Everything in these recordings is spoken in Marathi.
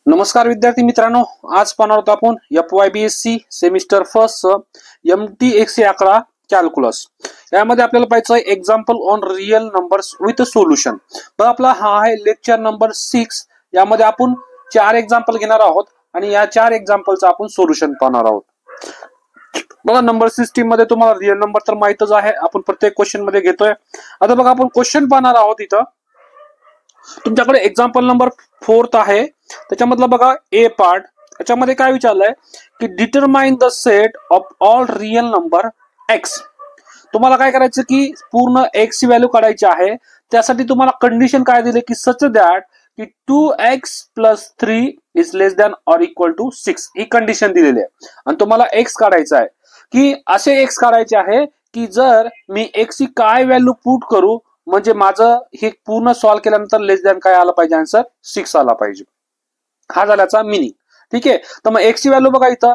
नमस्कार विद्यार्थी मित्रांनो, आज पाहणार आहोत आपण FYBSC सेमिस्टर फर्स्ट MT111 आकडा कॅल्क्युलस. यामध्ये आपल्याला पाहायचं आहे example on real numbers with solution. तर आपला हा आहे लेक्चर नंबर 6. यामध्ये आपण 4 एक्झाम्पल घेणार आहोत आणि या 4 एक्झाम्पलचं आपण सोल्युशन पाहणार आहोत. बघा, नंबर सिस्टीम मध्ये तुम्हाला रिअल नंबर तर माहितच आहे, आपण प्रत्येक क्वेश्चन मध्ये घेतोय. आता बघा, आपण क्वेश्चन पाहणार आहोत. इथं तुमच्याकडे एक्झाम्पल नंबर 4 आहे. त्याच्यामधला बघा ए पार्ट. याच्यामध्ये काय विचारलंय की determine the set of all real number x. तुम्हाला काय करायचं की पूर्ण एक्स ची व्हॅल्यू काढायची आहे. त्यासाठी तुम्हाला कंडिशन काय दिली की सच दॅट की 2x + 3 is less than or equal to 6. ही कंडिशन दिलेली आहे आणि तुम्हाला एक्स काढायचा आहे की असे एक्स काढायचे आहे की जर मी एक्स ची काय व्हॅल्यू पुट करू म्हणजे माझं हे पूर्ण सॉल्व्ह केल्यानंतर लेस दॅन काय आला पाहिजे, आन्सर 6 आला पाहिजे. हा झाल्याचा मिनिंग. ठीक आहे. तर मग एक्स ची व्हॅल्यू बघा, इथं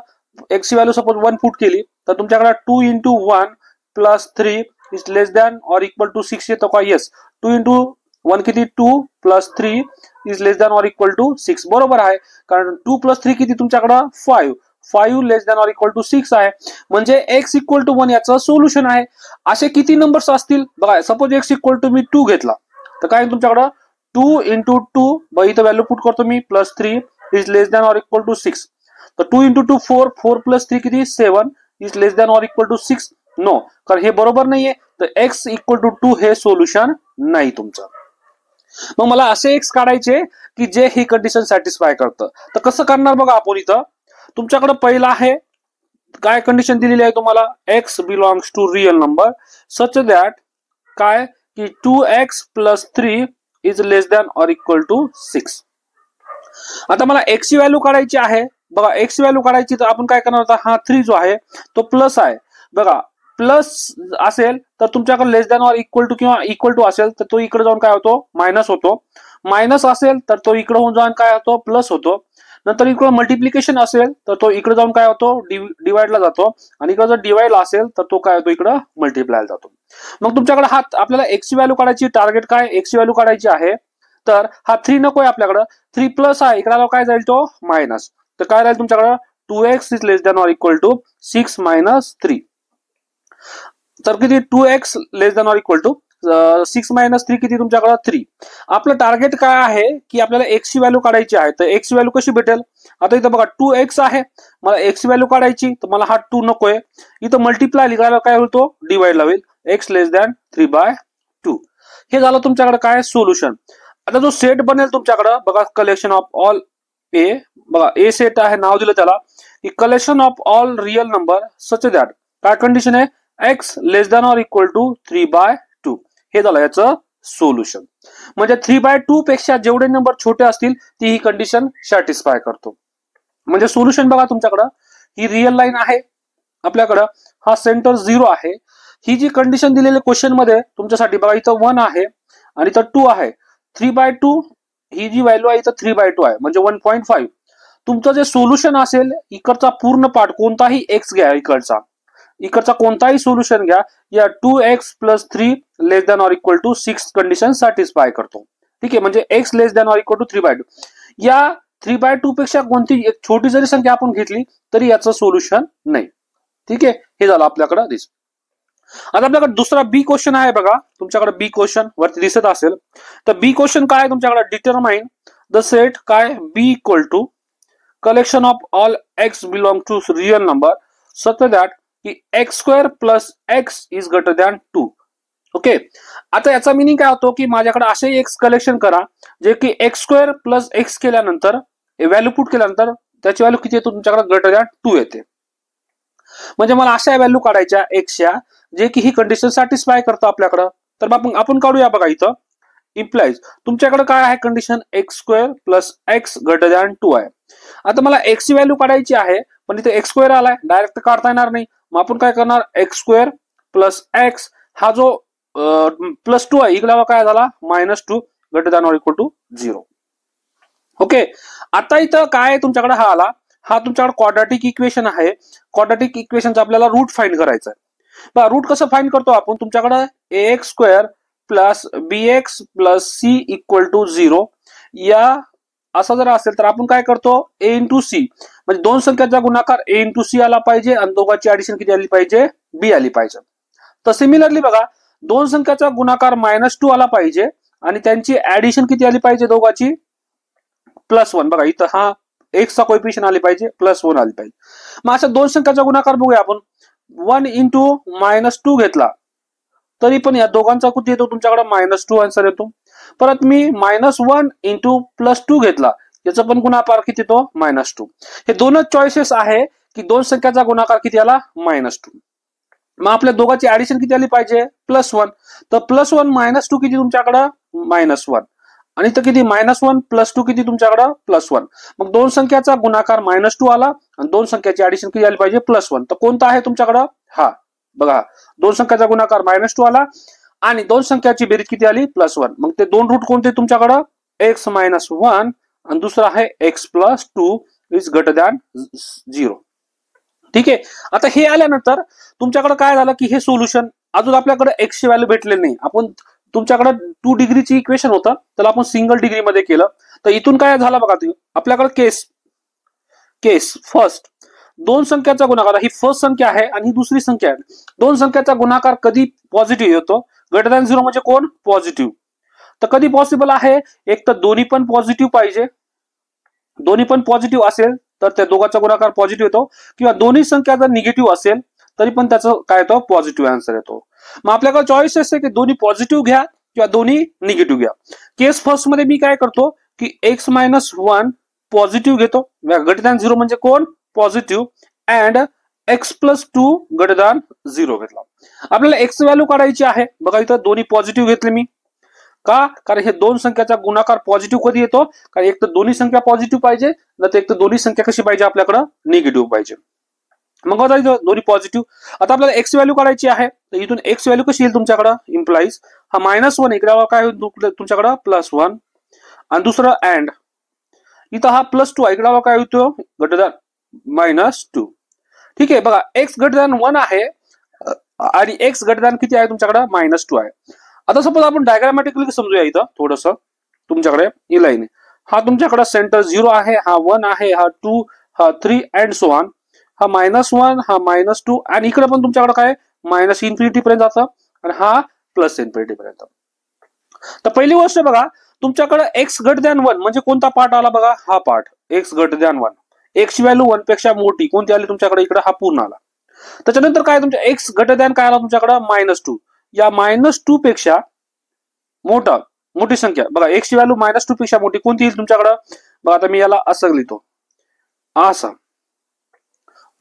एक्स ची व्हॅल्यू सपोज 1 पुट केली तर तुमच्याकडे 2 × 1 + 3 is less than or equal to 6 येतो का? येस. 2 × 1 किती? 2 + 3 is less than or equal to 6. बरोबर आहे, कारण 2 + 3 किती तुमच्याकडे? 5 less than or equal to 6 आहे. म्हणजे x = 1 याचं सोल्युशन आहे. असे किती नंबर्स असतील बघा. सपोज x = मी 2 घेतला तर काय तुमच्याकडे 2 × 2 इथं व्हॅल्यू पुट करतो मी +3 is less than or equal to 6. तर 2 × 2 4 + 3 किती? 7 is less than or equal to 6. No, कारण हे बरोबर नाहीये. तर x = 2 हे सोल्युशन नाही तुमचं. मग मला असे x काढायचे की जे ही कंडिशन सॅटिस्फाय करतं. तर कसं करणार बघा आपण. इथं तुमच्याकडे पहिला आहे काय कंडिशन दिलेली आहे तुम्हाला, x belongs to real number such that काय की 2x + 3 is less than or equal to 6. आता मला x ची व्हॅल्यू काढायची आहे. बघा, x ची व्हॅल्यू काढायची तर आपण काय करणार होता, हा 3 जो आहे तो प्लस आहे. बघा, प्लस असेल तर तुमच्याकडे लेस दॅन ऑर इक्वल टू किंवा इक्वल टू असेल तर तो इकडे जाऊन काय होतो? मायनस होतो. मायनस असेल तर तो इकडे होऊन जाऊन काय होतो? प्लस होतो. नंतर इकडे मल्टिप्लिकेशन असेल तर तो इकडे जाऊन काय होतो? डिवाइडला जातो. आणि इकडे जर डिवाइडला असेल तर तो काय होतो? इकडे मल्टिप्लायला जातो. मग तुमच्याकडे हा आपल्याला एक्स ची व्हॅल्यू काढायची. टार्गेट काय? एक्स ची व्हॅल्यू काढायची आहे. तर हा 3 नकोय आपल्याकडे. 3 प्लस आहे, इकडे काय जाईल तो मायनस. तर काय राहील तुमच्याकडे? 2x is less than or equal to 6 - 3. तर किती? 2x less than or equal to 6 - 3 किती तुमच्याकडे? 3. आपलं टार्गेट काय आहे की आपल्याला x ची व्हॅल्यू काढायची आहे. तर x ची व्हॅल्यू कशी भेटेल? आता इथं बघा 2x आहे, मला x ची व्हॅल्यू काढायची तर मला हा 2 नकोय. इथं मल्टिप्लाय लिहायला काय होतो? डिवाइडला होईल. x less than 3/2. हे झालं तुमच्याकडे काय? सोल्युशन. आता जो सेट बनेल तुमच्याकडे बघा, कलेक्शन ऑफ ऑल ए. बघा, ए सेट आहे, नाव दिलं त्याला की collection of all real number such that काय कंडिशन आहे? x less than or equal to 3/2. हे झालं याचं सोल्युशन. म्हणजे 3/2 पेक्षा जेवढे नंबर छोटे असतील ती ही कंडिशन सॅटिस्फाय करतो. म्हणजे सोल्युशन बघा, तुमच्याकडं ही रिअल लाईन आहे, आपल्याकडं हा सेंटर 0 आहे. ही जी कंडिशन दिलेली क्वेश्चन मध्ये तुमच्यासाठी बघा, इथं 1 आहे आणि इथं 2 आहे. 3/2 ही जी व्हॅल्यू आहे इथं 3/2 आहे म्हणजे 1.5. तुमचं जे सोल्युशन असेल इकडचा पूर्ण पार्ट कोणताही एक्स घ्या, इकडचा कोणताही सोल्युशन घ्या, या 2x + 3 less than or equal to 6 condition satisfy करतो. ठीक आहे. म्हणजे x less than or equal to 3/2. या 3/2 पेक्षा कोणती एक छोटी जरी संख्या आपण घेतली तरी याचं सोल्युशन नाही. ठीक आहे. हे झालं आपल्याकडे दिस. आता आपल्याकडे दुसरा बी क्वेश्चन आहे बघा. तुमच्याकडे बी क्वेश्चन वरती दिसत असेल तर बी क्वेश्चन काय आहे तुमच्याकडे? डिटरमाइन द सेट काय B equal to collection of all x belong to real number such that की x² + x is greater than 2. Okay. आता याचा मिनिंग काय होतो की माझ्याकडे असे एक्स कलेक्शन करा जे की x² + x केल्यानंतर व्हॅल्यू पुट केल्यानंतर त्याची व्हॅल्यू किती येतो तुमच्याकडे? ग्रेटर दॅन 2 येते. म्हणजे मला अशा व्हॅल्यू काढायच्या एक्सच्या जे की ही कंडिशन सॅटिस्फाय करतो आपल्याकडं. तर आपण काढूया बघा. इथं इम्प्लाइज तुमच्याकडे काय आहे condition? x² + x greater than 2 आहे. आता मला x ची व्हॅल्यू काढायची आहे पण इथे x² आलाय, डायरेक्ट काढता येणार नाही. मग आपण काय करणार? x² + x हा जो +2 आहे इकडे काय झाला? -2 greater than or equal to 0. Okay. आता इथं काय तुमच्याकडे हा आला, हा तुमच्याकडे क्वाड्रॅटिक इक्वेशन आहे. क्वाड्रॅटिक इक्वेशनचा आपल्याला रूट फाइंड करायचा आहे. रूट कसं फाइंड करतो आपण? तुमच्याकडे ax² + bx + c = 0 या असा जर असेल तर आपण काय करतो ए इंटू सी, म्हणजे दोन संख्याचा गुणाकार ए इंटू सी आला पाहिजे आणि दोघांची ऍडिशन किती आली पाहिजे, बी आली पाहिजे. तर सिमिलरली बघा दोन संख्याचा गुणाकार -2 आला पाहिजे आणि त्यांची ऍडिशन किती आली पाहिजे दोघांची +1. बघा इथं हा एक्स चा कोएफिशियंट आली पाहिजे +1 आली पाहिजे. मग अशा दोन संख्याचा गुणाकार बघूया आपण. 1 इंटू -2 घेतला तरी पण या दोघांचा किती येतो तुमच्याकडे -2 आन्सर येतो. परत मी -1 इंटू +2 घेतला याचा पण गुणाकार किती येतो -2. हे दोनच चॉईसेस आहे की दोन संख्याचा गुणाकार किती आला -2. मग आपल्या दोघांची ऍडिशन किती आली पाहिजे +1. तर +1 -2 किती तुमच्याकडे -1 आणि इथं किती -1 +2 किती तुमच्याकडे +1. मग दोन संख्याचा गुणाकार -2 आला आणि दोन संख्याची ऍडिशन किती आली पाहिजे +1. तर कोणता आहे तुमच्याकडे हा बघा दोन संख्याचा गुणाकार -2 आला आणि दोन संख्याची बेरीज किती आली +1. मग ते दोन रूट कोणते तुमच्याकडे x - 1 आणि दुसरा आहे x + 2 इज ग्रेटर दॅन 0. ठीक आहे. आता हे आल्यानंतर तुमच्याकडे काय झालं की हे सोल्युशन अजून आपल्याकडे x ची व्हॅल्यू भेटलेली नाही. आपण तुमच्याकडे 2 डिग्रीची इक्वेशन होतं त्याला आपण सिंगल डिग्री मध्ये केलं. तर इथून काय झालं बघा आपल्याकडे केस फर्स्ट दोन संख्याचा गुणाकार, ही फर्स्ट संख्या आहे आणि ही दुसरी संख्या आहे. दोन संख्याचा गुणाकार कधी पॉझिटिव्ह येतो ग्रेटर दॅन 0 म्हणजे कोण पॉझिटिव्ह. तर कधी पॉसिबल आहे एक तर दोन्ही पण पॉझिटिव्ह पाहिजे, दोन्ही पण पॉझिटिव्ह असेल तर त्या दोघांचा गुणाकार पॉझिटिव्ह येतो, किंवा दोन्ही संख्या जर निगेटिव्ह असेल तरी पण त्याचं काय येतो पॉझिटिव्ह आन्सर येतो. मग आपल्याकडे चॉईस असते की दोन्ही पॉझिटिव्ह घ्या किंवा दोन्ही निगेटिव्ह घ्या. केस फर्स्ट मध्ये मी काय करतो की x - 1 पॉझिटिव्ह घेतो ग्रेटर दॅन 0 म्हणजे कोण positive and x + 2 greater than 0 घेतला. आपल्याला x व्हॅल्यू काढायची आहे. बघा इथं दोन्ही पॉझिटिव्ह घेतले मी का, कारण हे दोन संख्याचा गुणाकार पॉझिटिव्ह कधी येतो, कारण एक तर दोन्ही संख्या पॉझिटिव्ह पाहिजे नाही तर एक तर दोन्ही संख्या कशी पाहिजे आपल्याकडे निगेटिव्ह पाहिजे. मग बघा इथं दोन्ही पॉझिटिव्ह. आता आपल्याला x व्हॅल्यू काढायची आहे. तर इथून x व्हॅल्यू कशी येईल तुमच्याकडे इम्प्लाइज हा -1 इकडे काय होईल तुमच्याकडे +1 आणि दुसरं अँड इथं हा +2 इकडे काय होतो ग्रेटर दॅन -2. ठीक आहे. बघा x ग्रेटर दॅन 1 आहे आणि x ग्रेटर दॅन किती आहे तुमच्याकडे -2 आहे. आता सपोज आपण डायग्रामॅटिकली समजूया. इथं थोडस तुमच्याकडे इलाईन हा तुमच्याकडे सेंटर 0 आहे, हा 1 आहे, हा 2, हा 3 अँड सो ऑन. हा -1 हा -2 आणि इकडे पण तुमच्याकडे काय -∞ पर्यंत जातं आणि हा +∞ पर्यंत. तर पहिली गोष्ट बघा तुमच्याकडे x ग्रेटर दॅन 1 म्हणजे कोणता पार्ट आला बघा हा part x greater than 1. x ची व्हॅल्यू 1 पेक्षा मोठी कोणती आली तुमच्याकडे इकडे हा पूर्ण आला. त्याच्यानंतर काय तुमच्या x ग्रेटर दॅन काय आला तुमच्याकडे -2. या -2 पेक्षा मोठी संख्या बघा x ची व्हॅल्यू -2 पेक्षा मोठी कोणती येईल तुमच्याकडे. बघा आता मी याला असं लिहितो असा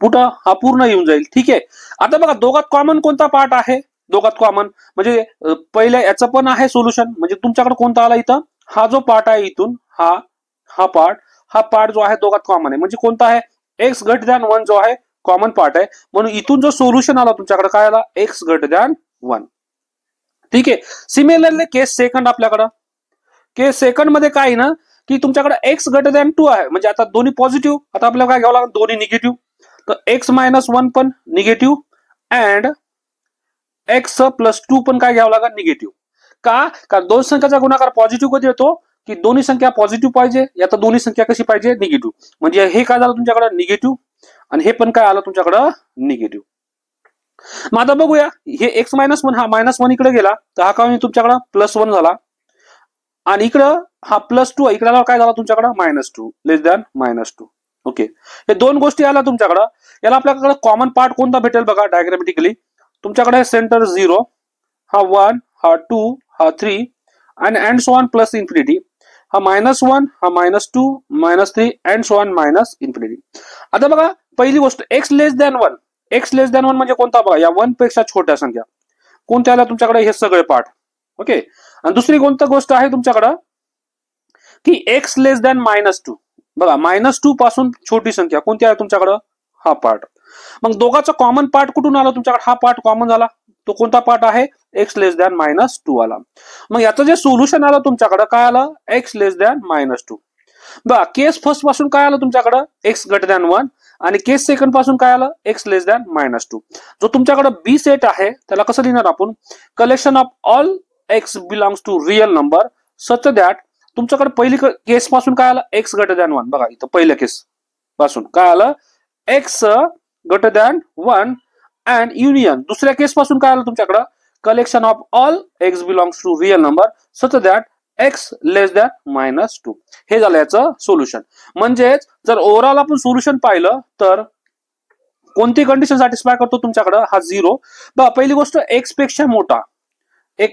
पुढं हा पूर्ण येऊन जाईल. ठीक आहे. आता बघा दोघात कॉमन कोणता पार्ट आहे, दोघात कॉमन म्हणजे पहिल्या याचं पण आहे सोल्युशन, म्हणजे तुमच्याकडे कोणता आला इथं हा जो पार्ट आहे इथून हा पार्ट जो आहे दोघात कॉमन आहे, म्हणजे कोणता आहे x ग्रेटर दॅन 1 जो आहे कॉमन पार्ट आहे. म्हणून इथून जो सोल्युशन आला तुमच्याकडे काय आला x ग्रेटर दॅन 1. ठीक आहे. सिमिलरली केस सेकंड आपल्याकडे केस सेकंड मध्ये काय ना की तुमच्याकडे x ग्रेटर दॅन 2 आहे, म्हणजे आता दोन्ही पॉझिटिव्ह. आता आपल्याला काय घ्यावं लागेल दोन्ही निगेटिव्ह. तर x - 1 पण निगेटिव्ह अँड x + 2 पण काय घ्यावं लागेल निगेटिव्ह. का, कारण दोन संख्याचा गुणाकार पॉझिटिव्ह कधी येतो की दोन्ही संख्या पॉझिटिव्ह पाहिजे, या तर दोन्ही संख्या कशी पाहिजे निगेटिव्ह. म्हणजे हे काय झालं तुमच्याकडे निगेटिव्ह आणि हे पण काय आलं तुमच्याकडे निगेटिव्ह. मग आता बघूया हे x - 1 हा -1 इकडे गेला तर हा काय तुमच्याकडे +1 झाला आणि इकडं हा +2 इकडे काय झाला तुमच्याकडे -2 लेस दॅन -2. ओके. हे दोन गोष्टी आल्या तुमच्याकडे. याला आपल्याकडे कॉमन पार्ट कोणता भेटेल बघा डायग्रामॅटिकली. तुमच्याकडे सेंटर 0 हा 1 हा 2 हा 3 आणि अँड सो ऑन +∞. हा -1 हा -2 -3 अँड सो ऑन -∞. आता बघा पहिली गोष्ट x less than 1. x less than 1 म्हणजे कोणता बघा या 1 पेक्षा छोट्या संख्या कोणत्या आल्या तुमच्याकडे हे सगळे पार्ट. ओके. आणि दुसरी कोणती गोष्ट आहे तुमच्याकडे की x लेस दॅन -2. बघा -2 पासून छोटी संख्या कोणती आहे तुमच्याकडे हा पार्ट. मग दोघांचा कॉमन पार्ट कुठून आला तुमच्याकडे हा पार्ट कॉमन झाला. तो कोणता पार्ट आहे x लेस दॅन -2 आला. मग याचं जे सोल्युशन आलं तुमच्याकडे काय आलं x लेस दॅन -2. बघा केस फर्स्ट पासून काय आलं तुमच्याकडे x ग्रेटर दॅन 1 आणि केस सेकंड पासून काय आलं x लेस दॅन -2. जो तुमच्याकडे बी सेट आहे त्याला कसं लिहिणार आपण collection of all x belongs to real number such that तुमच्याकडे पहिली केस पासून काय आलं एक्स ग्रेटर दॅन 1. बघा इथं पहिल्या केस पासून काय आलं x greater than 1 and union. दुसऱ्या केस पासून काय आलं तुमच्याकडे collection of all x belongs to real number such that x less than -2. हे झालं याचं सोल्युशन. म्हणजेच जर ओव्हरऑल आपण सोल्युशन पाहिलं तर कोणती कंडिशन सॅटिस्फाय करतो तुमच्याकडे हा 0. बघा पहिली गोष्ट एक्स पेक्षा मोठा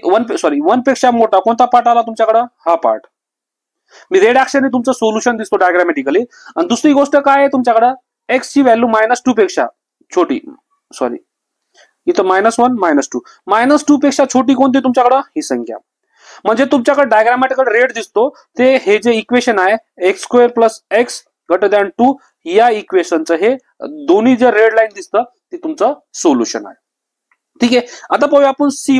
वन पेक्षा मोठा कोणता पार्ट आला तुमच्याकडे हा पार्ट. मी रेड अक्षराने तुमचं सोल्युशन दिसतो डायग्रामॅटिकली. आणि दुसरी गोष्ट काय आहे तुमच्याकडे एक्स ची व्हॅल्यू -2 पेक्षा छोटी इथं -1 -2 पेक्षा छोटी कोणती तुमच्याकडे ही संख्या. म्हणजे तुमच्याकडे डायग्रामॅटिकल रेड दिसतो ते हे जे इक्वेशन आहे x² + x ग्रेटर दॅन 2 या इक्वेशनचं हे दोन्ही जे रेड लाईन दिसतं ते तुमचं सोल्युशन आहे. ठीक आहे. आता बघूया आपण सी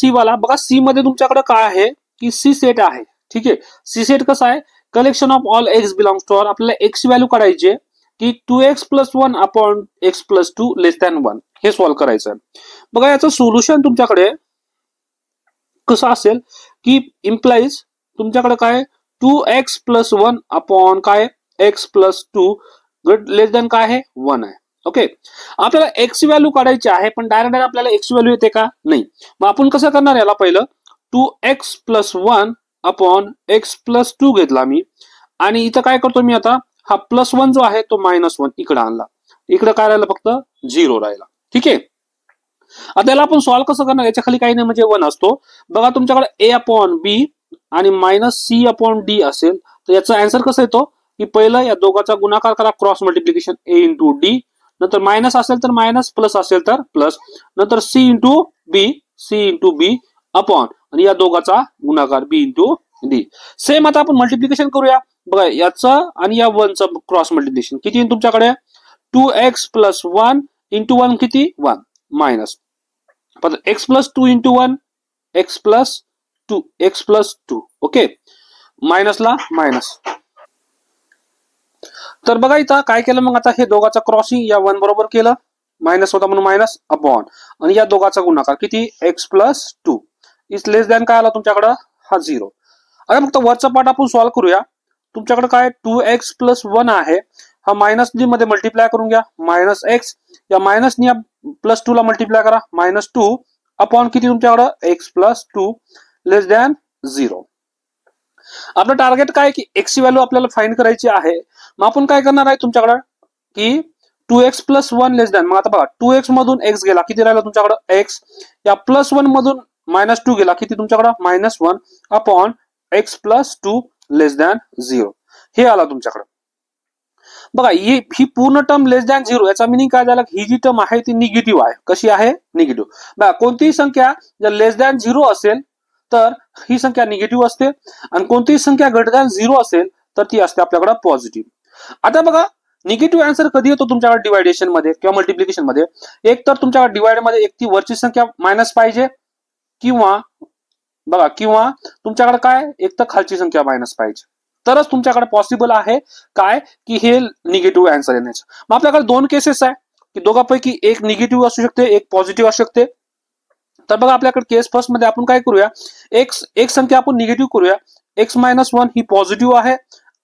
वाला. बघा सी मध्ये तुमच्याकडे काय आहे की सी सेट आहे. ठीक आहे. सी सेट कसं आहे collection of all x belongs to or. आपल्याला एक्स ची व्हॅल्यू काढायची की 2x + 1 अपॉन x + 2 लेस दॅन 1 हे सॉल्व्ह करायचं आहे. बघा याचं सोल्युशन तुमच्याकडे कसं असेल की इम्प्लाइज तुमच्याकडे काय 2x + 1 अपॉन काय x + 2 लेस दॅन काय आहे 1 आहे. ओके. आपल्याला एक्स व्हॅल्यू काढायची आहे पण डायरेक्ट आपल्याला एक्स व्हॅल्यू येते का नाही. मग आपण कसं करणार याला पहिलं 2x + 1 अपॉन x + 2 घेतला मी आणि इथं काय करतो मी आता हा +1 जो आहे तो -1 इकडे आणला. इकडे काय राहिलं फक्त 0 राहिला. ठीक आहे. आता याला आपण सॉल्व्ह कसं करणार याच्या खाली काही नाही म्हणजे 1 असतो. बघा तुमच्याकडे a/b आणि -c/d असेल तर याचा आन्सर कसा येतो की पहिलं या दोघांचा गुणाकार करा क्रॉस मल्टिप्लिकेशन a × d नंतर मायनस असेल तर मायनस प्लस असेल तर प्लस नंतर c × b अपॉन आणि या दोघांचा गुणाकार b × d. सेम आता आपण मल्टिप्लिकेशन करूया. बघा याचं आणि या 1 चं क्रॉस मल्टिप्लिकेशन किती येईल तुमच्याकडे 2x + 1 × 1 किती 1 मायनस x + 2 × 1 x + 2 ओके मायनसला मायनस. तर बघा इथं काय केलं मग आता हे दोघांचा क्रॉसिंग या 1 बरोबर केलं मायनस होता म्हणून मायनस अपॉन आणि या दोघांचा गुणाकार किती x + 2 इज लेस दॅन काय आला तुमच्याकडे हा 0. आता फक्त वरचा पार्ट आपण सॉल्व्ह करूया. तुमच्याकडे काय 2x + 1 आहे हा -d मध्ये मल्टिप्लाय करून घ्या -x या मायनसने या +2 ला मल्टिप्लाय करा -2 अपॉन किती तुमच्याकडे x + 2 लेस दॅन 0. आपलं टार्गेट काय की x ची व्हॅल्यू आपल्याला फाइंड करायची आहे. मग आपण काय करणार आहे तुमच्याकडे की 2x + 1 लेस दॅन. मग आता बघा 2x मधून x गेला किती राहिला तुमच्याकडे x या +1 मधून -2 गेला किती तुमच्याकडे -1 अपॉन x + 2 लेस दॅन 0 हे आला तुमच्याकडे. बघा ही पूर्ण टर्म लेस दॅन 0 याचा मिनिंग काय झाला ही जी टर्म आहे ती निगेटिव्ह आहे. कशी आहे निगेटिव्ह. बघा कोणतीही संख्या जर लेस दॅन 0 असेल तर ही संख्या निगेटिव्ह असते आणि कोणतीही संख्या ग्रेटर दॅन 0 असेल तर ती असते आपल्याकडे पॉझिटिव्ह. आता बघा निगेटिव्ह आन्सर कधी येतो तुमच्याकडे डिवायडेशन मध्ये किंवा मल्टिप्लिकेशन मध्ये. एक तर तुमच्याकडे डिवाइड मध्ये एक ती वरची संख्या मायनस पाहिजे किंवा तुमच्याकडे काय एक तर खालची संख्या मायनस पाहिजे तरच तुमच्याकडे पॉसिबल आहे काय की हे निगेटिव्ह आन्सर येण्याचं. मग आपल्याकडे 2 केसेस आहे की दोघांपैकी एक निगेटिव्ह असू शकते एक पॉझिटिव्ह असू शकते. तर बघा आपल्याकडे केस फर्स्ट मध्ये आपण काय करूया एक संख्या आपण निगेटिव्ह करूया x - 1 ही पॉझिटिव्ह आहे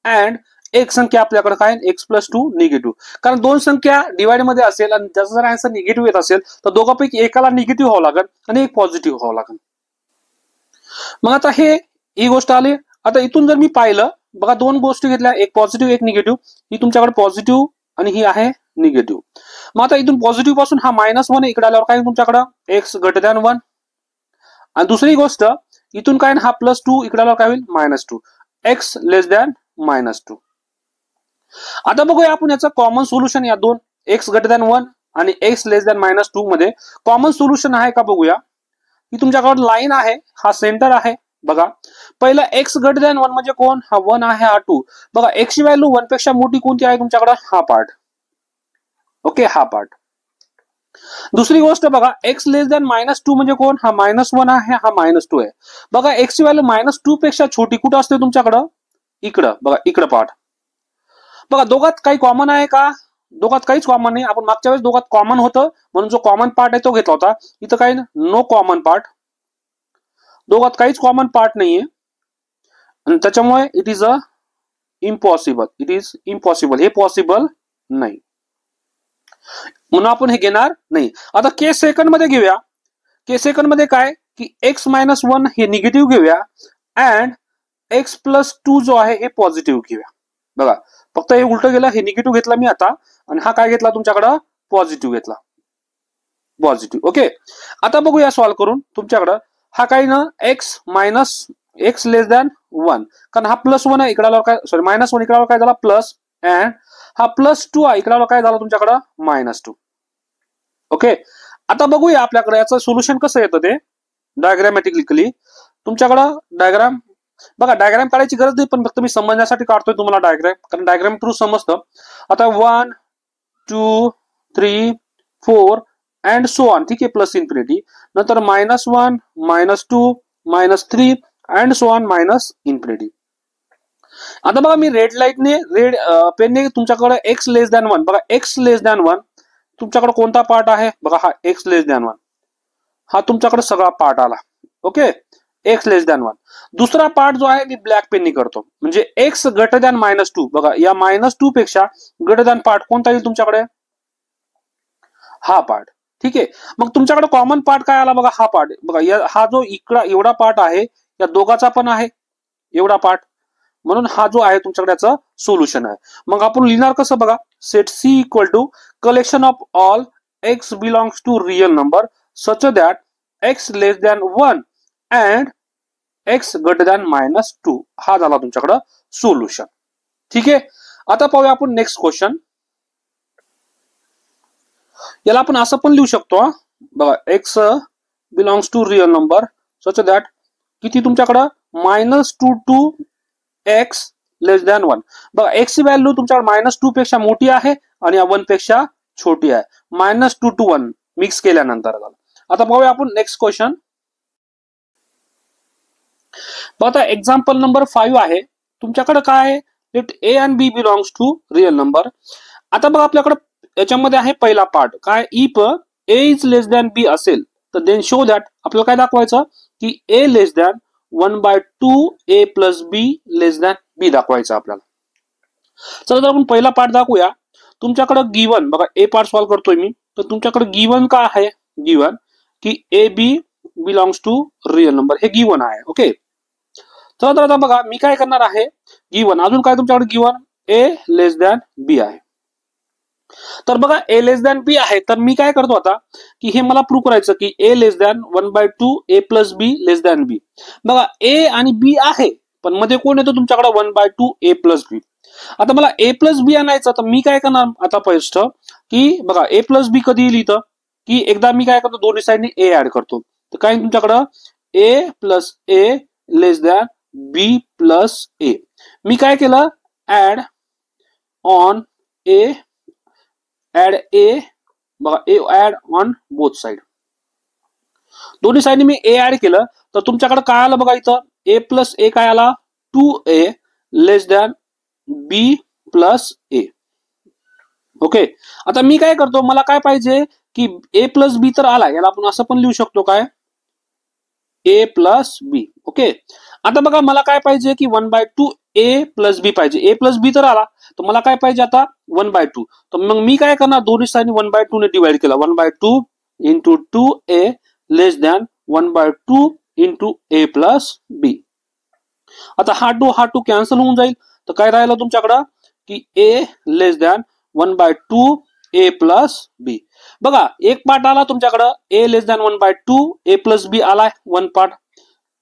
अँड एक संख्या आपल्याकडे काय x + 2 निगेटिव्ह. कारण 2 संख्या डिवाइड मध्ये असेल आणि त्याचा जर आन्सर निगेटिव्ह येत असेल तर दोघांपैकी एकाला निगेटिव्ह व्हावं लागेल आणि एक पॉझिटिव्ह व्हावं लागेल. मग आता ही गोष्ट आली. आता इथून जर मी पाहिलं बघा 2 गोष्टी घेतल्या एक पॉझिटिव्ह एक निगेटिव्ह. ही तुमच्याकडे पॉझिटिव्ह आणि ही आहे निगेटिव्ह. मग आता इथून पॉझिटिव्ह पासून हा -1 इकडे आल्यावर काय तुमच्याकडे x > 1 आणि दुसरी गोष्ट इथून काय हा +2 इकडे आल्यावर काय होईल -2 x लेस दॅन -2. आता बघूया आपण याचं कॉमन सोल्युशन या दोन x > 1 आणि x लेस दॅन -2 मध्ये कॉमन सोल्युशन आहे का बघूया. ही तुमच्याकडे लाईन आहे हा सेंटर आहे. बघा पहिला x > 1 म्हणजे कोण हा 1 आहे हा 2. बघा x ची व्हॅल्यू 1 पेक्षा मोठी कोणती आहे तुमच्याकडे हा पार्ट. ओके हा पार्ट. दुसरी गोष्ट बघा x लेस दॅन -2 म्हणजे कोण हा -1 आहे हा -2 आहे. बघा x ची व्हॅल्यू -2 पेक्षा छोटी कुठं असते तुमच्याकडं इकडं बघा इकडं पार्ट. बघा दोघात काही कॉमन आहे का दोघात काहीच कॉमन नाही. आपण मागच्या वेळेस दोघात कॉमन होतं म्हणून जो कॉमन पार्ट आहे तो घेतला होता. इथं काही नो कॉमन पार्ट दोघात काहीच कॉमन पार्ट नाहीये आणि त्याच्यामुळे इट इज इम्पॉसिबल, हे पॉसिबल नाही, म्हणून आपण हे घेणार नाही. आता केस सेकंड मध्ये घेऊया. केस सेकंड मध्ये काय की x-1 हे निगेटिव्ह घेऊया अँड x+2 जो आहे हे पॉझिटिव्ह घेऊया. बघा फक्त हे उलट गेलं, हे निगेटिव्ह घेतला मी आता आणि हा काय घेतला तुमच्याकडं पॉझिटिव्ह घेतला, पॉझिटिव्ह. ओके, आता बघूया सॉल्व्ह करून. तुमच्याकडं हा काही ना x-1 कारण हा +1 आहे, इकडे काय सॉरी -1 इकडे काय झाला प्लस अँड हा +2 आहे, इकडे काय झालं तुमच्याकडं -2. ओके, आता बघूया आपल्याकडे याचं सोल्युशन कसं येतं ते डायग्रामॅटिकली. तुमच्याकडं डायग्राम बघा, डायग्राम काढायची गरज नाही, पण फक्त मी समजण्यासाठी काढतोय तुम्हाला डायग्राम, कारण डायग्राम थ्रू समजतं. आता 1 2 3 4 अँड सो ऑन, ठीक आहे, प्लस इन्फिनिटी, नंतर -1 -2 -3 अँड सो ऑन -इन्फिनिटी. आता बघा मी रेड पेनने तुमच्याकडे x<1 बघा, x<1 तुमच्याकडे कोणता पार्ट आहे बघा, हा x<1 हा तुमच्याकडे सगळा पार्ट आला. Okay, x<1. दुसरा पार्ट जो आहे मी ब्लॅक पेननी करतो, म्हणजे x (-2) बघा, या -2 पेक्षा ग्रेटर पार्ट कोणता येईल तुमच्याकडे, हा पार्ट. ठीक आहे, मग तुमच्याकडे कॉमन पार्ट काय आला बघा, हा पार्ट बघा, हा जो इकडा एवढा पार्ट आहे या दोघाचा पण आहे एवढा पार्ट, म्हणून हा जो आहे तुमच्याकडे याचं सोल्युशन आहे. मग आपण लिहिणार कसं बघा, set C = collection of all x belongs to real number such that x<1 and x (-2) हा झाला तुमच्याकडे सोल्युशन. ठीक आहे, आता पाहूया आपण नेक्स्ट क्वेश्चन. याला आपण असं पण लिहू शकतो बघा, x belongs to real number such that किती तुमच्याकडं -2 to x<1 बघा, x ची व्हॅल्यू तुमच्याकडे -2 पेक्षा मोठी आहे आणि 1 पेक्षा छोटी आहे, -2 to 1 मिक्स केल्यानंतर. आता पाहूया आपण नेक्स्ट क्वेश्चन. आता एक्झाम्पल नंबर 5 आहे. तुमच्याकडे काय आहे, let a and b belongs to real number. आता बघा आपल्याकडे याच्यामध्ये आहे पहिला पार्ट काय, if a is less than b असेल तर देन शो दॅट, आपल्याला काय दाखवायचं की a less than 1/2 a + b less than b दाखवायचं आपल्याला. चला तर आपण पहिला पार्ट दाखवूया. तुमच्याकडे गिवन बघा, ए पार्ट सॉल्व्ह करतोय मी, तर तुमच्याकडे गिवन काय आहे, गिवन की A B belongs to real number, हे गिवन आहे. ओके, चला तर आता बघा मी काय करणार आहे, गिवन अजून काय तुमच्याकडे given a less than b आहे. तर बघा a लेस दॅन b आहे, तर मी काय करतो आता की हे मला प्रूव्ह करायचं की a less than 1/2 a + b less than b. बघा a आणि b आहे, पण मध्ये कोण येतो तुमच्याकडे 1/2 a + b. आता मला a + b आणायचं, तर मी काय करणार आता फर्स्ट की बघा a + b कधी येईल इथं की एकदा मी काय करतो, दोन्ही साईडने a ऍड करतो, तर काय तुमच्याकडं a + a less than b + a. मी काय केलं, add on a add a बघा, a add on both side, दोन्ही साइडने मी a ऍड केलं, तर तुमच्याकडे काय आलं बघा, इथं a + a काय आला 2a less than b + a. Okay, आता मी काय करतो, मला काय पाहिजे की a + b तर आला, याला आपण असं पण लिहू शकतो काय a + b. ओके, आता बघा मला काय पाहिजे की 1/2 a + b पाहिजे, a + b तर आला, तर मला काय पाहिजे आता 1/2. तर मग मी काय करणार, दोन्ही साइडने 1/2 ने डिवाइड केला, 1/2 × 2a less than 1/2 × a + b. आता हा 2 कॅन्सल होऊन जाईल, तर काय राहिलं तुमच्याकडं की a less than 1/2 a + b. बघा एक पार्ट आला तुमच्याकडं a less than 1/2 a + b आलाय, वन पार्ट.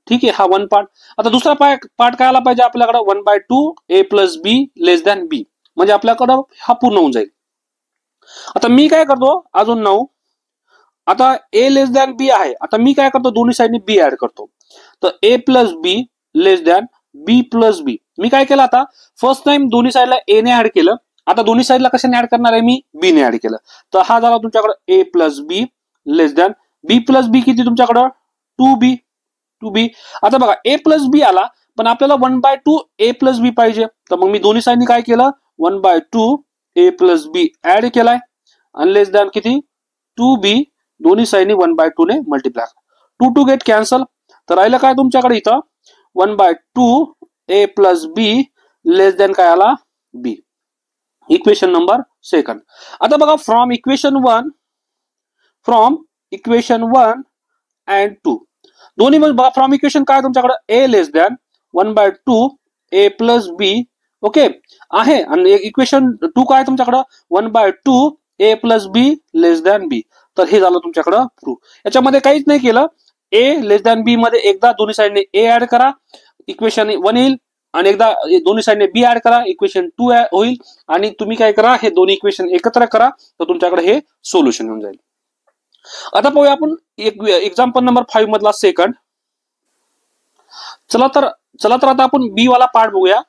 ठीक आहे, हा वन पार्ट. आता दुसरा पार्ट काय आला पाहिजे आपल्याकडे 1/2 a + b less than b, म्हणजे आपल्याकडं हा पूर्ण होऊन जाईल. आता मी काय करतो अजून 9, आता a लेस दॅन b आहे, आता मी काय करतो दोन्ही साइडने b ऍड करतो, तर a + b less than b + b. मी काय केलं आता फर्स्ट टाइम दोन्ही साइडला a ने ऍड केलं, आता दोन्ही साइडला कशाने ऍड करणार आहे मी, b ने ऍड केलं, तर हा झाला तुमच्याकडे a + b less than b + b किती तुमच्याकडं 2b. आता बघा a + b आला, पण आपल्याला 1/2 a + b पाहिजे, तर मग मी दोन्ही साइडनी काय केलं 1/2 a + b ऍड केलाय आणि लेस दॅन किती 2b, दोन्ही साइडनी 1/2 ने मल्टिप्लाय, 2 गेट कॅन्सल, तर राहिलं काय तुमच्याकडे इथं 1/2 a plus B less than काय आला बी. Equation number second. आता बघा फ्रॉम इक्वेशन वन अँड 2 दोन्ही मध्ये बघा फ्रॉम इक्वेशन काय तुमच्याकडे a less than 1/2 a plus B okay आहे आणि इक्वेशन 2 काय तुमच्याकडे 1/2 a plus B less than B. तर हे झालं तुमच्याकडं प्रूफ. याच्यामध्ये काहीच नाही केलं. a लेस दॅन बी मध्ये एकदा दोन्ही साईडने a ऍड करा इक्वेशन 1 येईल आणि एकदा दोन्ही साईडने बी ऍड करा इक्वेशन 2 होईल आणि तुम्ही काय करा हे दोन्ही इक्वेशन एकत्र करा तर तुमच्याकडे हे सोल्युशन येऊन जाईल. आता पाहूया आपण एक्झाम्पल नंबर 5 मधला सेकंड. चला तर आता आपण बी वाला पार्ट बघूया.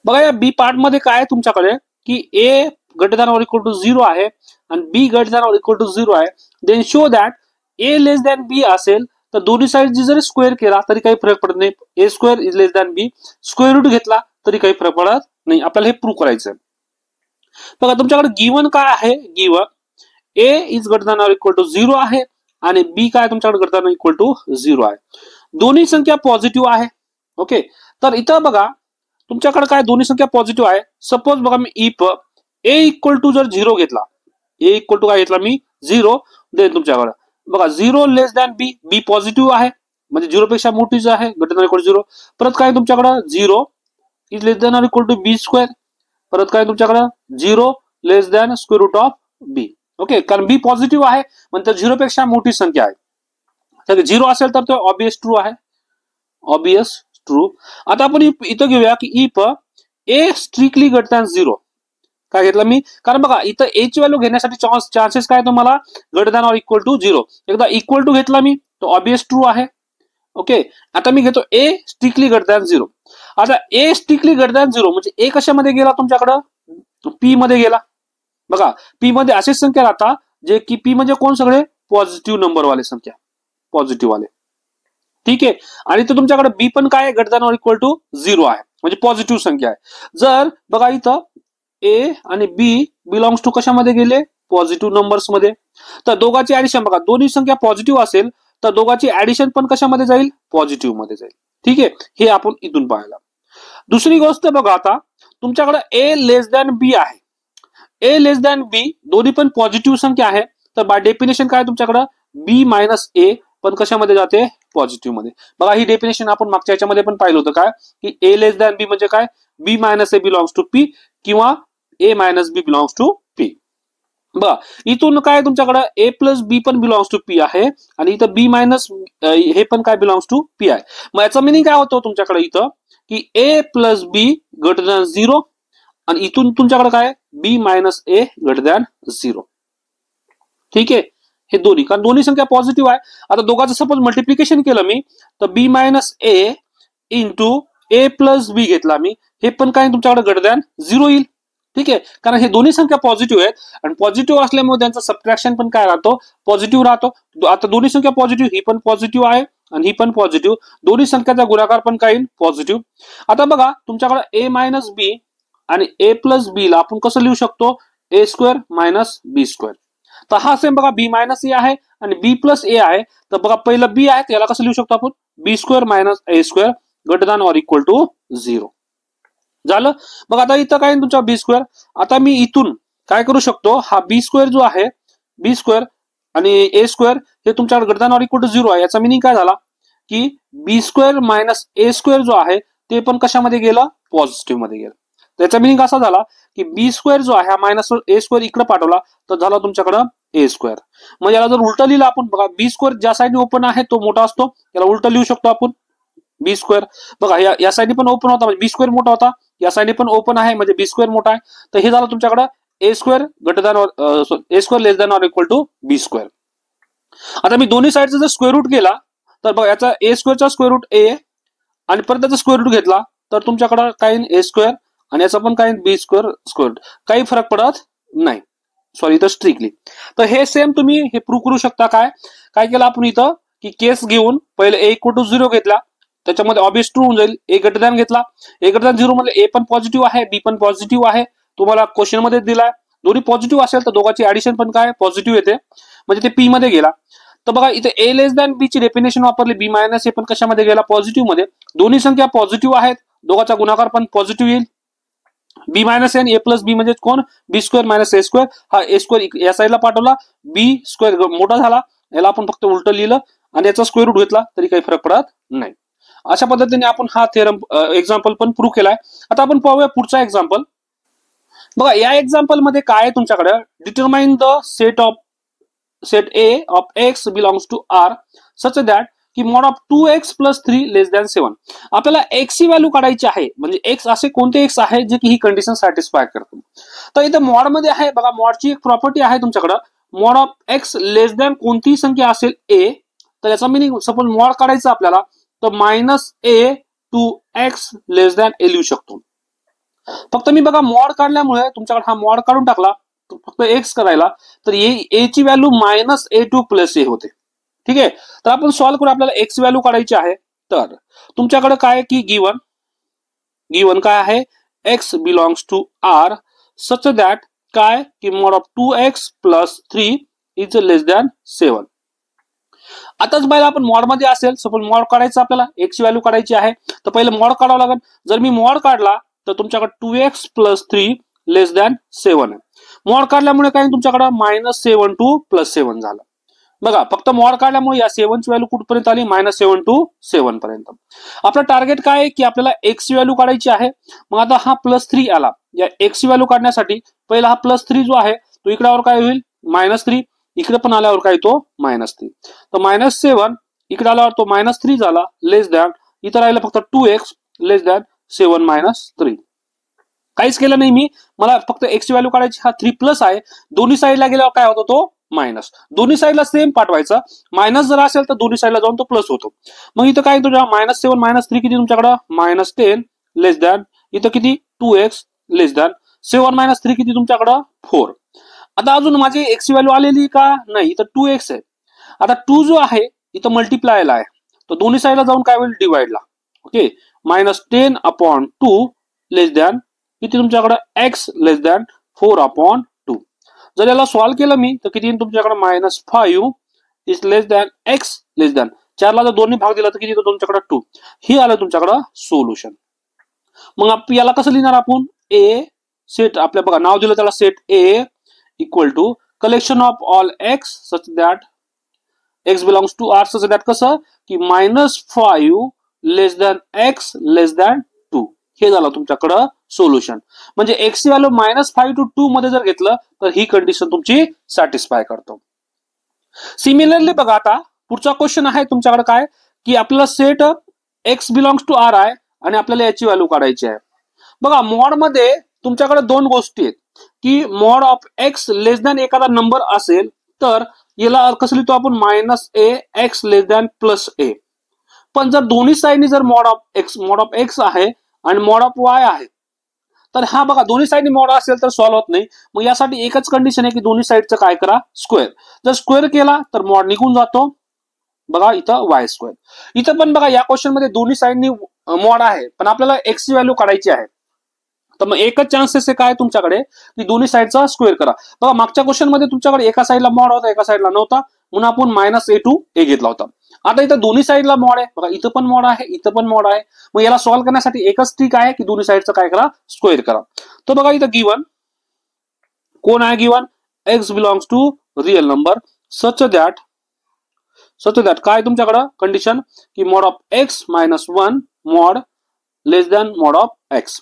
बघा या बी पार्ट मध्ये काय आहे तुमच्याकडे की a greater than or equal to 0 आहे आणि b greater than or equal to 0 आहे. Then show that a less than b असेल तर दोन्ही साइड जरी स्क्वेअर केला तरी काही फरक पडत नाही. a square is less than b square root घेतला तरी काही फरक पडत नाही. आपल्याला हे प्रूव्ह करायचं आहे. बघा तुमच्याकडे गिवन काय आहे given a is greater than और इक्वल टू 0 आहे आणि b काय तुमच्याकडे ग्रेटर दॅन इक्वल टू 0 आहे. दोन्ही संख्या पॉझिटिव्ह आहे. ओके तर इथं बघा तुमच्याकडे काय दोन्ही संख्या पॉझिटिव्ह आहे. सपोज बघा मी इफ a इक्वल टू जर 0 घेतला a इक्वल टू काय घेतला मी 0 देन तुमच्याकडे बघा 0 less than b b positive आहे म्हणजे 0 पेक्षा मोठीच आहे ग्रेटर दॅन इक्वल टू 0. परत काय तुमच्याकडे 0 इज लेस दॅन और इक्वल टू b स्क्वेअर. परत काय तुमच्याकडे 0 less than square root of b. Okay कारण b पॉझिटिव्ह आहे म्हणजे 0 पेक्षा मोठी संख्या आहे. तर 0 असेल तर तो ऑब्वियस ट्रू आहे. Obvious true. आता आपण इथं घेऊया की if a strictly greater than 0 काय घेतलं मी कारण बघा इथं a ची व्हॅल्यू घेण्यासाठी चान्सेस काय तुम्हाला ग्रेटर दॅन और इक्वल टू 0. एकदा इक्वल टू घेतला मी तो ऑब्वियस ट्रू आहे. ओके आता मी घेतो a स्ट्रिक्टली ग्रेटर दॅन 0. आता a स्ट्रिक्टली ग्रेटर दॅन 0 म्हणजे a कशामध्ये गेला तुमच्याकडं p मध्ये गेला. बघा p मध्ये असेच संख्या राहतात जे की p म्हणजे कोण सगळे पॉझिटिव्ह नंबर वाले संख्या पॉझिटिव्ह वाले. ठीक आहे आणि तो तुमच्याकडे b पण काय ग्रेटर दॅन और इक्वल टू 0 आहे म्हणजे पॉझिटिव्ह संख्या आहे. जर बघा इथं a आणि b बिलॉंग्स टू कशामध्ये गेले पॉझिटिव्ह नंबर्स मध्ये तर दोघांची ऍडिशन बघा दोन्ही संख्या पॉझिटिव्ह असेल तर दोघांची ऍडिशन पण कशामध्ये जाईल पॉझिटिव्ह मध्ये जाईल. ठीक आहे हे आपण इथून पाहायला. दुसरी गोष्ट बघा आता तुमच्याकडे a लेस दॅन b आहे. a लेस दॅन b दोन्ही पण पॉझिटिव्ह संख्या आहे तर बाय डेफिनेशन काय तुमच्याकडे b मायनस a पण कशामध्ये जाते पॉझिटिव्ह मध्ये. बघा ही डेफिनेशन आपण मागच्या याच्यामध्ये पण पाहिलं होतं काय की a लेस दॅन b म्हणजे काय b minus a belongs to p किंवा a minus b belongs to p. बघा इथून काय तुमच्याकडे a प्लस b पण बिलॉंग्स टू p आहे आणि इथं b मायनस हे पण काय बिलॉंग्स टू p आहे. मग याचा मिनिंग काय होतो तुमच्याकडे इथं की a plus b greater than 0 आणि इथून तुमच्याकडे काय b minus a greater than 0. ठीक आहे हे दोन्ही कारण दोन्ही संख्या पॉझिटिव्ह आहे. आता दोघांचं सपोज मल्टिप्लिकेशन केलं मी तर b minus a into a plus b घेतला मी हे पण काय तुमच्याकडे ग्रेटर दॅन 0 येईल. ठीक आहे कारण हे दोन्ही संख्या पॉझिटिव्ह आहेत आणि पॉझिटिव्ह असल्यामुळे त्यांचं सबट्रॅक्शन पण काय राहतो पॉझिटिव्ह राहतो. आता दोन्ही संख्या पॉझिटिव्ह ही पण पॉझिटिव्ह आहे आणि ही पण पॉझिटिव्ह दोन्ही संख्याचा गुणाकार पण काय येईल पॉझिटिव्ह. आता बघा तुमच्याकडे a मायनस b आणि a प्लस b ला आपण कसं लिहू शकतो a square minus b square. तर हा सेम बघा b मायनस a आहे आणि b प्लस a आहे तर बघा पहिलं b आहे त्याला कसं लिहू शकतो आपण b square minus a square greater than और इक्वल टू 0 झालं. बघा आता इथं काय तुमचा b स्क्वेअर. आता मी इथून काय करू शकतो हा b स्क्वेअर जो आहे b स्क्वेअर आणि a स्क्वेअर हे तुमच्याकडे ग्रेटर दॅन और इक्वल टू 0 आहे. याचा मिनिंग काय झाला की b square minus a square जो आहे ते पण कशामध्ये गेलं पॉझिटिव्ह मध्ये गेलं. त्याचा मिनिंग असा झाला की b स्क्वेअर जो आहे हा मायनस a स्क्वेअर इकडे पाठवला तर झाला तुमच्याकडे a स्क्वेअर. मग याला जर उलट लिहिलं आपण बघा b स्क्वेअर ज्या साईडने ओपन आहे तो मोठा असतो याला उलट लिहू शकतो आपण b स्क्वेअर. बघा या साईडने पण ओपन होता म्हणजे b स्क्वेअर मोठा होता या साईडने पण ओपन आहे म्हणजे b स्क्वेअर मोठा आहे. तर हे झालं तुमच्याकडे a square greater than a square less than और इक्वल टू b स्क्वेअर. आता मी दोन्ही साईडचा जर स्क्वेअर रूट केला तर बघा याचा a स्क्वेअरचा स्क्वेअर रूट a आणि परत त्याचा स्क्वेअर रूट घेतला तर तुमच्याकडे काय a स्क्वेअर आणि याचा पण काय b स्क्वेअर स्क्वेअर काही फरक पडत नाही. सॉरी इथं स्ट्रिक्टली. तर हे सेम तुम्ही हे प्रूव्ह करू शकता. काय केलं आपण इथं की केस घेऊन पहिले a इक्वल टू 0 घेतला त्याच्यामध्ये ऑब्वियस ट्रू होऊन जाईल. a ग्रेटर दॅन घेतला a ग्रेटर दॅन 0 मध्ये a पण पॉझिटिव्ह आहे b पण पॉझिटिव्ह आहे. तुम्हाला क्वेश्चन मध्ये दिलाय दोन्ही पॉझिटिव्ह असेल तर दोघांची ऍडिशन पण काय पॉझिटिव्ह येते म्हणजे ते p मध्ये गेला. तर बघा इथे ए लेस दॅन बी ची डेफिनेशन वापरली, बी मायनस ए पण कशामध्ये गेला पॉझिटिव्ह मध्ये, दोन्ही संख्या पॉझिटिव्ह आहेत, दोघांचा गुणाकार पण पॉझिटिव्ह येईल. बी मायनस एन ए प्लस बी म्हणजे कोण, बी स्क्वेअर मायनस ए स्क्वेअर, हा ए स्क्वेअर या साईडला पाठवला, बी स्क्वेअर मोठा झाला, याला आपण फक्त उलट लिहिलं आणि याचा स्क्वेअर रूट घेतला तरी काही फरक पडत नाही. अशा पद्धतीने आपण हा थेरम एक्झाम्पल पण प्रूव्ह केलाय. आता आपण पाहूया पुढचा एक्झाम्पल. बघा या एक्झाम्पल मध्ये काय आहे तुमच्याकडे, determine the set A of x belongs to R such that की mod of 2x plus 3 less than 7. आपल्याला एक्स ची व्हॅल्यू काढायची आहे, म्हणजे एक्स असे कोणते एक्स आहे जे की ही कंडिशन सॅटिस्फाय करतो. तर इथे मॉड मध्ये आहे बघा, मॉडची एक प्रॉपर्टी आहे तुमच्याकडे, mod of x less than कोणतीही संख्या असेल ए, तर याचा मिनिंग सपोज मॉड काढायचा आपल्याला तर minus A to x less than A लिहू शकतो. फक्त मी बघा मॉड काढल्यामुळे तुमच्याकडे हा मॉड काढून टाकला फक्त एक्स करायला, तर ए ची value minus A two plus ए होते. ठीक आहे, तर आपण सॉल्व्ह करू, आपल्याला एक्स व्हॅल्यू काढायची आहे. तर तुमच्याकडे काय की गिवन काय आहे, x belongs to R such that काय की mod of 2x plus 3 is less than 7. आताच बाहेर आपण मॉड मध्ये असेल, सपोज मॉड काढायचं आपल्याला, एक्स ची व्हॅल्यू काढायची आहे, तर पहिले मॉड काढावं लागेल. जर मी मॉड काढला तर तुमच्याकडे 2x प्लस 3 लेस दॅन 7 आहे. मॉड काढल्यामुळे काय तुमच्याकडे मायनस 7 टू प्लस 7 झालं. बघा फक्त मॉड काढल्यामुळे या 7 ची व्हॅल्यू कुठपर्यंत आली, मायनस 7 टू 7 पर्यंत. आपलं टार्गेट काय आहे की आपल्याला एक्स ची व्हॅल्यू काढायची आहे. मग आता हा प्लस 3 आला, या एक्स ची व्हॅल्यू काढण्यासाठी पहिला हा प्लस 3 जो आहे तो इकडे आल्यावर काय होईल मायनस 3, इकडे पण आल्यावर काय तो मायनस 3, तर मायनस 7 इकडे आल्यावर तो मायनस 3 झाला लेस दॅन, इथं राहिलं फक्त 2x लेस दॅन 7 मायनस 3. काहीच केलं नाही मी, मला फक्त एक्स ची व्हॅल्यू काढायची, हा 3 प्लस आहे, दोन्ही साईडला गेल्यावर काय होतो तो मायनस, दोन्ही साईडला सेम पाठवायचा, मायनस जर असेल तर दोन्ही साईडला जाऊन तो प्लस होतो. मग इथं काय तुझ्या मायनस 7 मायनस 3 किती तुमच्याकडं मायनस 10 लेस दॅन, इथं किती 2x लेस दॅन 7 मायनस 3 किती तुमच्याकडं 4. आता अजून माझी एक्स ची व्हॅल्यू आलेली का नाही, इथं 2x आहे. आता 2 जो आहे इथं मल्टिप्लायला आहे, तर दोन्ही साईडला जाऊन काय होईल डिवाइडला. ओके, मायनस 10 अपॉन 2 लेस दॅन किती तुमच्याकडे एक्स लेस दॅन 4 अपॉन 2. जर याला सॉल्व्ह केलं मी तर किती तुमच्याकडे minus 5 is less than x less than 4 ला जर दोन्ही भाग दिला तर किती तुमच्याकडे 2. ही आलं तुमच्याकडे सोल्युशन. मग याला कसं लिहिणार आपण, ए सेट आपल्या बघा नाव दिलं त्याला set A equal to collection of all x such that x belongs to R such that कसं की minus 5 less than x less than 2. हे झालं तुमच्याकडं सोल्युशन. म्हणजे एक्स ची व्हॅल्यू मायनस 5 टू 2 मध्ये जर घेतलं तर ही कंडिशन तुमची सॅटिस्फाय करतो. सिमिलरली बघा आता पुढचा क्वेश्चन आहे तुमच्याकडे काय की आपल्याला set x belongs to R आहे आणि आपल्याला याची व्हॅल्यू काढायची आहे. बघा मॉड मध्ये तुमच्याकडे दोन गोष्टी आहेत की mod of x less than एखादा नंबर असेल तर याला कसं लिहितो आपण मायनस ए एक्स लेस दॅन प्लस ए. पण जर दोन्ही साईडनी जर मॉड ऑफ एक्स आहे आणि मॉड ऑफ वाय आहे तर हा बघा दोन्ही साईडनी मॉड असेल तर सॉल्व्ह होत नाही. मग यासाठी एकच कंडिशन आहे की दोन्ही साईडचं काय करा स्क्वेअर. जर स्क्वेअर केला तर मॉड निघून जातो. बघा इथं वाय स्क्वेअर. इथं पण बघा या क्वेश्चन मध्ये दोन्ही साईडनी मॉड आहे पण आपल्याला एक्स ची व्हॅल्यू काढायची आहे. तर मग एकच चान्सेस आहे काय तुमच्याकडे की दोन्ही साईडचा स्क्वेअर करा. बघा मागच्या क्वेश्चन मध्ये तुमच्याकडे एका साईडला मॉड होता एका साईडला नव्हता म्हणून आपण मायनस ए टू ए घेतला होता. आता इथं दोन्ही साईडला मॉड आहे बघा, इथं पण मॉड आहे इथं पण मॉड आहे. मग याला सॉल्व्ह करण्यासाठी एकच ट्रिक आहे की दोन्ही साईडचं काय करा स्क्वेअर करा. तर बघा इथं गिवन कोण आहे, given x belongs to real number such that काय तुमच्याकडं कंडिशन की mod of x minus 1 mod less than mod of x.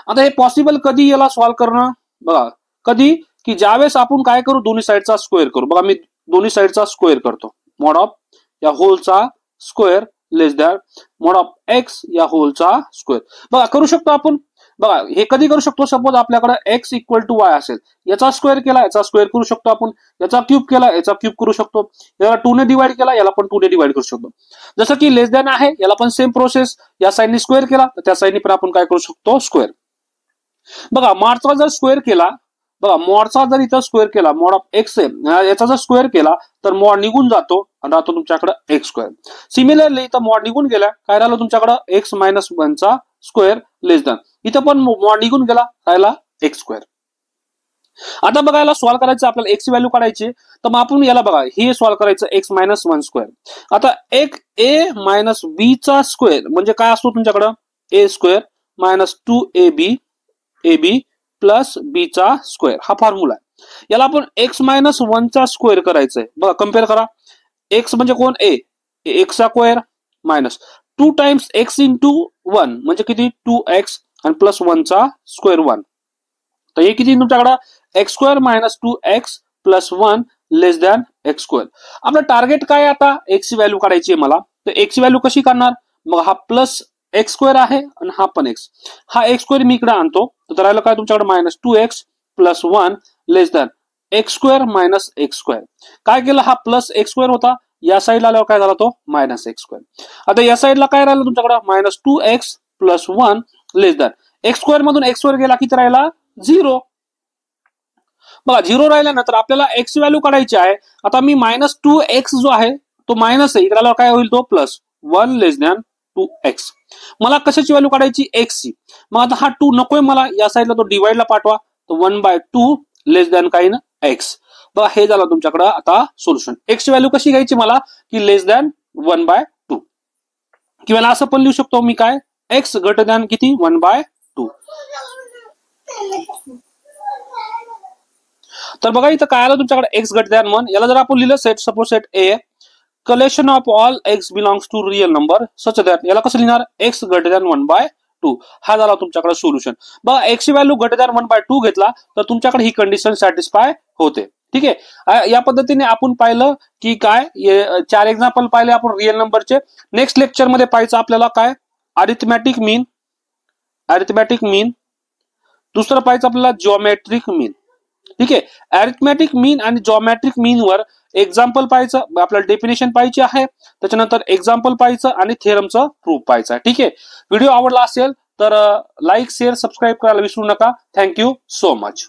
आता हे पॉसिबल कधी याला सॉल्व्ह करणं, बघा कधी की ज्यावेळेस आपण काय करू दोन्ही साईडचा स्क्वेअर करू. बघा मी दोन्ही साईडचा स्क्वेअर करतो, मॉड ऑफ या होलचा square less than mod of x या होलचा स्क्वेअर. बघा करू शकतो आपण. बघा हे कधी करू शकतो, सपोज आपल्याकडे एक्स इक्वल टू वाय असेल, याचा स्क्वेअर केला याचा स्क्वेअर करू शकतो आपण, याचा क्यूब केला याचा क्यूब करू शकतो, याला 2 ने डिवाइड केला याला पण 2 ने डिवाइड करू शकतो. जसं की लेस दॅन आहे याला पण सेम प्रोसेस, या साईडनी स्क्वेअर केला तर त्या साईडनी पण आपण काय करू शकतो स्क्वेअर. बघा मॉडचा जर स्क्वेअर केला, बघा मॉडचा जर इथं स्क्वेअर केला मॉड ऑफ एक्स आहे याचा जर स्क्वेअर केला तर मॉड निघून जातो आणि राहतो तुमच्याकडे एक्स स्क्वेअर. सिमिलरली इथं मॉड निघून गेला काय राहिलं तुमच्याकडे एक्स मायनस 1 चा स्क्वेअर लेस दॅन, इथं पण मॉड निघून गेला राहिला एक्स स्क्वेअर. आता बघा याला सॉल्व्ह करायचं आपल्याला एक्स ची व्हॅल्यू काढायची तर मग आपण याला बघा हे सॉल्व्ह करायचं एक्स मायनस वन स्क्वेअर. आता एक ए मायनस बी चा स्क्वेअर म्हणजे काय असतो तुमच्याकडं ए स्क्वेअर मायनस 2ab प्लस बी चा स्क्वेअर हा फॉर्म्युला आहे. याला आपण एक्स मायनस वन चा स्क्वेअर करायचंय बघा कम्पेअर करा. एक्स म्हणजे कोण ए एक्स चा square minus 2 times x into 1 म्हणजे किती 2x आणि प्लस 1 चा स्क्वेअर 1. तर हे किती तुमच्याकडे x square minus 2x plus 1 less than x square. आपलं टार्गेट काय आता एक्स ची व्हॅल्यू काढायची आहे मला. तर एक्स ची व्हॅल्यू कशी काढणार मग हा प्लस एक्स स्क्वेअर आहे आणि हा पण एक्स हा एक्स स्क्वेअर मी इकडे आणतो तर राहिलं काय तुमच्याकडे minus 2x plus 1 less than x square minus x square. काय केलं हा प्लस एक्स स्क्वेअर होता या साईडला आल्यावर काय झाला तो मायनस एक्स स्क्वेअर. आता या साईडला काय राहिलं तुमच्याकडे minus 2x plus 1 less than x square मधून एक्स स्क्वेअर गेला किती राहिला 0. बघा 0 राहिल्यानंतर आपल्याला एक्स व्हॅल्यू काढायची आहे. आता मी मायनस 2x जो आहे तो मायनस आहे इकडे काय होईल तो प्लस 1 लेस दॅन 2x. मला कशाची व्हॅल्यू काढायची एक्स ची. मग आता हा 2 नकोय मला या साईडला तो डिवाइडला पाठवा तर 1/2 लेस दॅन काय ना एक्स. बघा हे झालं तुमच्याकडे आता सोल्युशन. एक्स ची व्हॅल्यू कशी घ्यायची मला की लेस दॅन 1/2 किंवा असं पण लिहू शकतो मी काय एक्स ग्रेटर दॅन किती 1/2. तर बघा इथं काय आलं तुमच्याकडे एक्स ग्रेटर दॅन 1 याला जर आपण लिहिलं set suppose set a collection of all x belongs to real number such that याला कसं लिहिणार एक्स ग्रेटर दॅन 1/2 हा झाला तुमच्याकडे सोल्युशन. बघा एक्स ची व्हॅल्यू ग्रेटर दॅन 1/2 घेतला तर तुमच्याकडे ही कंडिशन सॅटिस्फाय होते. ठीक आहे या पद्धतीने आपण पाहिलं की काय 4 एक्झाम्पल पाहिले आपण रियल नंबरचे. नेक्स्ट लेक्चर मध्ये पाहायचं आपल्याला काय अरिथमॅटिक मीन दुसरं पाहायचं आपल्याला जिओमेट्रिक मीन. ठीक आहे अरिथमॅटिक मीन आणि जिओमेट्रिक मीन वर एक्झाम्पल पाहायचं आपल्याला डेफिनेशन पाहायची आहे त्याच्यानंतर एक्झाम्पल पाहायचं आणि थेरमचं प्रूफ पाहायचं आहे. ठीक आहे व्हिडिओ आवडला असेल तर लाईक शेअर सबस्क्राईब करायला विसरू नका. Thank you so much.